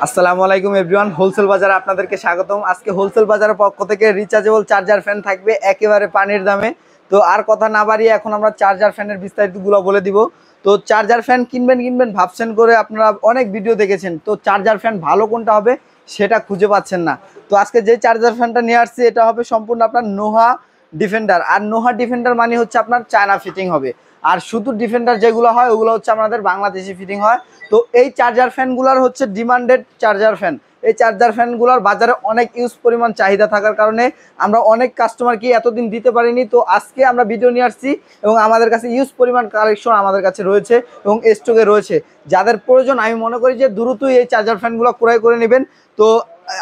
আসসালামু আলাইকুম everyone, wholesale বাজারে আপনাদেরকে স্বাগতম। আজকে হোলসেল বাজারের পক্ষ থেকে রিচার্জেবল চার্জার ফ্যান থাকবে একেবারে পানির দামে। তো আর কথা না বাড়িয়ে এখন আমরা চার্জার ফ্যানের বিস্তারিতগুলো বলে দিব। তো চার্জার ফ্যান কিনবেন ভাবছেন করে আপনারা অনেক ভিডিও দেখেছেন, তো চার্জার ফ্যান ভালো কোনটা হবে সেটা খুঁজে পাচ্ছেন না। তো আজকে যে চার্জার ফ্যানটা নিয়ে আসছি এটা হবে সম্পূর্ণ আপনার নোহা ডিফেন্ডার। আর নোহা ডিফেন্ডার মানে হচ্ছে আপনার চায়না ফিটিং হবে, আর শুধু ডিফেন্ডার যেগুলো হয় ওগুলো হচ্ছে আমাদের বাংলাদেশি ফিটিং হয়। তো এই চার্জার ফ্যানগুলোর হচ্ছে ডিমান্ডেড চার্জার ফ্যান। এই চার্জার ফ্যানগুলোর বাজারে অনেক ইউজ পরিমাণ চাহিদা থাকার কারণে আমরা অনেক কাস্টমারকে এতদিন দিতে পারিনি। তো আজকে আমরা ভিডিও নিয়ে আসছি এবং আমাদের কাছে ইউজ পরিমাণ কালেকশন আমাদের কাছে রয়েছে এবং স্টকে রয়েছে। যাদের প্রয়োজন আমি মনে করি যে দ্রুতই এই চার্জার ফ্যানগুলো ক্রয় করে নেবেন। তো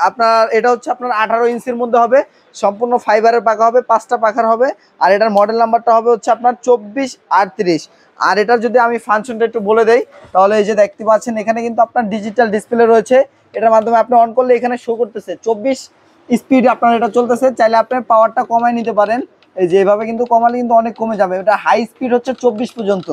আপনার এটা হচ্ছে আপনার 18 ইঞ্চির মধ্যে হবে, সম্পূর্ণ ফাইবারের পাখা হবে, 5টা পাখার হবে। আর এটার মডেল নাম্বারটা হবে হচ্ছে আপনার 2438। আর এটার যদি আমি ফাংশনটা একটু বলে দেই তাহলে এই যে দেখতে পাচ্ছেন এখানে কিন্তু আপনার ডিজিটাল ডিসপ্লে রয়েছে। এটার মাধ্যমে আপনি অন করলে এখানে শো করতেছে 24 স্পিড আপনার এটা চলতেছে। চাইলে আপনার পাওয়ারটা কমায় নিতে পারেন, এই যে এভাবে কিন্তু কমালে কিন্তু অনেক কমে যাবে। এটা হাই স্পিড হচ্ছে 24 পর্যন্ত।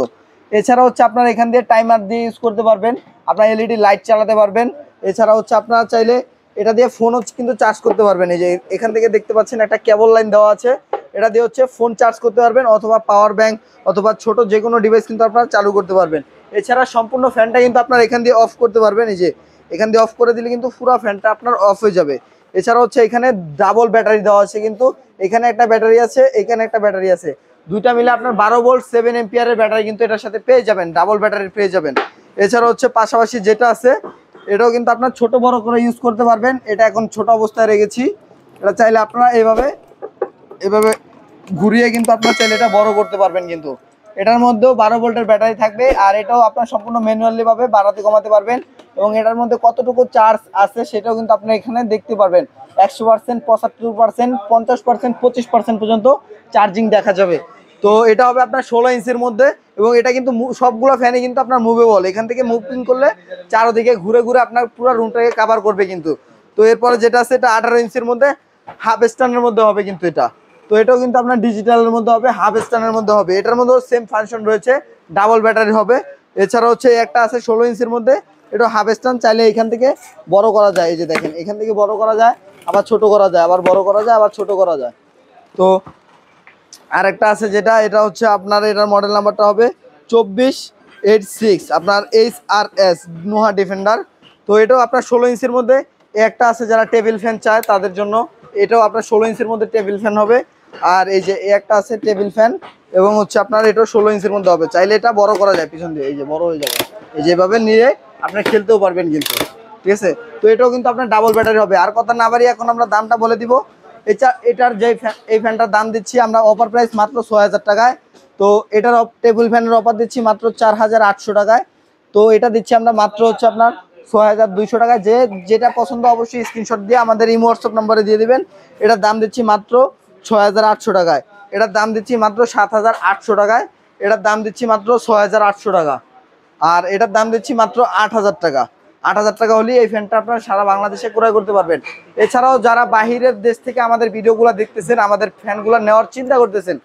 এছাড়া হচ্ছে আপনার এখান দিয়ে টাইমার দিয়ে ইউজ করতে পারবেন, আপনার এলইডি লাইট চালাতে পারবেন। এছাড়া হচ্ছে আপনারা চাইলে এটা দিয়ে ফোনও কিন্তু চার্জ করতে পারবেন। এই যে এখান থেকে দেখতে পাচ্ছেন একটা কেবল লাইন দেওয়া আছে, এটা দিয়ে হচ্ছে ফোন চার্জ করতে পারবেন অথবা পাওয়ার ব্যাংক অথবা ছোট যে কোনো ডিভাইস কিন্তু আপনারা চালু করতে পারবেন। এছাড়া সম্পূর্ণ ফ্যানটা কিন্তু আপনার এখান দিয়ে অফ করতে পারবেন। এই যে এখান দিয়ে অফ করে দিলে কিন্তু পুরো ফ্যানটা আপনার অফ হয়ে যাবে। এছাড়া হচ্ছে এখানে ডাবল ব্যাটারি দেওয়া আছে, কিন্তু এখানে একটা ব্যাটারি আছে, এখানে একটা ব্যাটারি আছে, দুইটা মিলে আপনার 12 ভোল্ট 7 এম্পিয়ারের ব্যাটারি কিন্তু এটার সাথে পেয়ে যাবেন, ডাবল ব্যাটারি পেয়ে যাবেন। এছাড়া হচ্ছে পাশাপাশি যেটা আছে এটাও কিন্তু আপনার ছোট বড় করে ইউজ করতে পারবেন। এটা এখন ছোট অবস্থায় রেখেছি, এটা চাইলে আপনারা এভাবে ঘুরিয়ে কিন্তু আপনার চাইলে এটা বড় করতে পারবেন। কিন্তু এটার মধ্যেও 12 ভোল্টের ব্যাটারি থাকবে, আর এটাও আপনার সম্পূর্ণ ম্যানুয়ালি ভাবে বাড়াতে কমাতে পারবেন। এবং এটার মধ্যে কতটুকু চার্জ আছে সেটাও কিন্তু আপনি এখানে দেখতে পারবেন। 100%, 75%, 50%, 25% পর্যন্ত চার্জিং দেখা যাবে। তো এটা হবে আপনার 16 ইঞ্চির মধ্যে, এবং এটা কিন্তু সবগুলো ফ্যানে কিন্তু আপনার মুভেবল। এখান থেকে মুভিং করলে চারদিকে ঘুরে ঘুরে আপনার পুরো রুমটাকে কভার করবে কিন্তু। তো এরপরে যেটা আছে এটা 18 ইঞ্চির মধ্যে হাফ স্ট্যান্ডের মধ্যে হবে কিন্তু এটা। তো এটাও কিন্তু আপনার ডিজিটালের মধ্যে হবে, হাফ স্ট্যান্ডের মধ্যে হবে। এটার মধ্যেও সেম ফাংশন রয়েছে, ডাবল ব্যাটারি হবে। এছাড়া হচ্ছে একটা আছে 16 ইঞ্চির মধ্যে, এটা হাফ স্ট্যান্ড, চাইলে এখান থেকে বড় করা যায়। এই যে দেখেন এখান থেকে বড় করা যায়, আবার ছোট করা যায়, আবার বড় করা যায়, আবার ছোট করা যায়। তো আরেকটা আছে যেটা এটা হচ্ছে আপনার এটার মডেল নাম্বারটা হবে 2486, আপনার HRS নোহা ডিফেন্ডার। তো এটাও আপনার 16 ইঞ্চির মধ্যে। একটা আছে যারা টেবিল ফ্যান চায় তাদের জন্য, এটাও আপনার 16 ইঞ্চির মধ্যে টেবিল ফ্যান হবে। আর এই যে একটা আছে টেবিল ফ্যান, এবং হচ্ছে আপনার এটাও 16 ইঞ্চির মধ্যে হবে। চাইলে এটা বড় করা যায় পিছন দিয়ে, এই যে বড় হয়ে যাবে, এই যেভাবে নিয়ে আপনি খেলতেও পারবেন কিন্তু, ঠিক আছে। তো এটাও কিন্তু আপনার ডাবল ব্যাটারি হবে। আর কথা না বাড়িয়ে এখন আমরা দামটা বলে দিব। এটার যে এই ফ্যানটার দাম দিচ্ছি আমরা অফার প্রাইস মাত্র 6000 টাকায়। তো এটার টেবিল ফ্যানের অফার দিচ্ছি মাত্র 4800 টাকায়। তো এটা দিচ্ছি আমরা মাত্র হচ্ছে আপনার 6200 টাকায়। যেটা পছন্দ অবশ্যই স্ক্রিনশট দিয়ে আমাদের ইমো হোয়াটসঅ্যাপ নম্বরে দিয়ে দিবেন। এটার দাম দিচ্ছি মাত্র 6800 টাকায়। এটার দাম দিচ্ছি মাত্র 7800 টাকায়। এটার দাম দিচ্ছি মাত্র 6800 টাকা। আর এটার দাম দিচ্ছি মাত্র 8000 টাকা। 8000 টাকা হলে এই ফ্যানটা আপনারা সারা বাংলাদেশে ক্রয় করতে পারবেন। এছাড়াও যারা বাহিরের দেশ থেকে আমাদের ভিডিওগুলো দেখতেছেন, আমাদের ফ্যানগুলো নেওয়ার চিন্তা করতেছেন,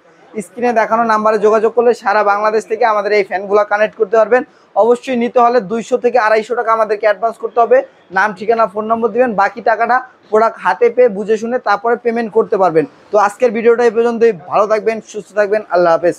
স্ক্রিনে দেখানো নাম্বারে যোগাযোগ করলে সারা বাংলাদেশ থেকে আমাদের এই ফ্যানগুলো কানেক্ট করতে পারবেন। অবশ্যই নিতে হলে 200 থেকে 250 টাকা আমাদেরকে অ্যাডভান্স করতে হবে। নাম, ঠিকানা, ফোন নম্বর দিবেন, বাকি টাকাটা প্রোডাক্ট হাতে পেয়ে বুঝে শুনে তারপরে পেমেন্ট করতে পারবেন। তো আজকের ভিডিওটা এই পর্যন্তই। ভালো থাকবেন, সুস্থ থাকবেন, আল্লাহ হাফেজ।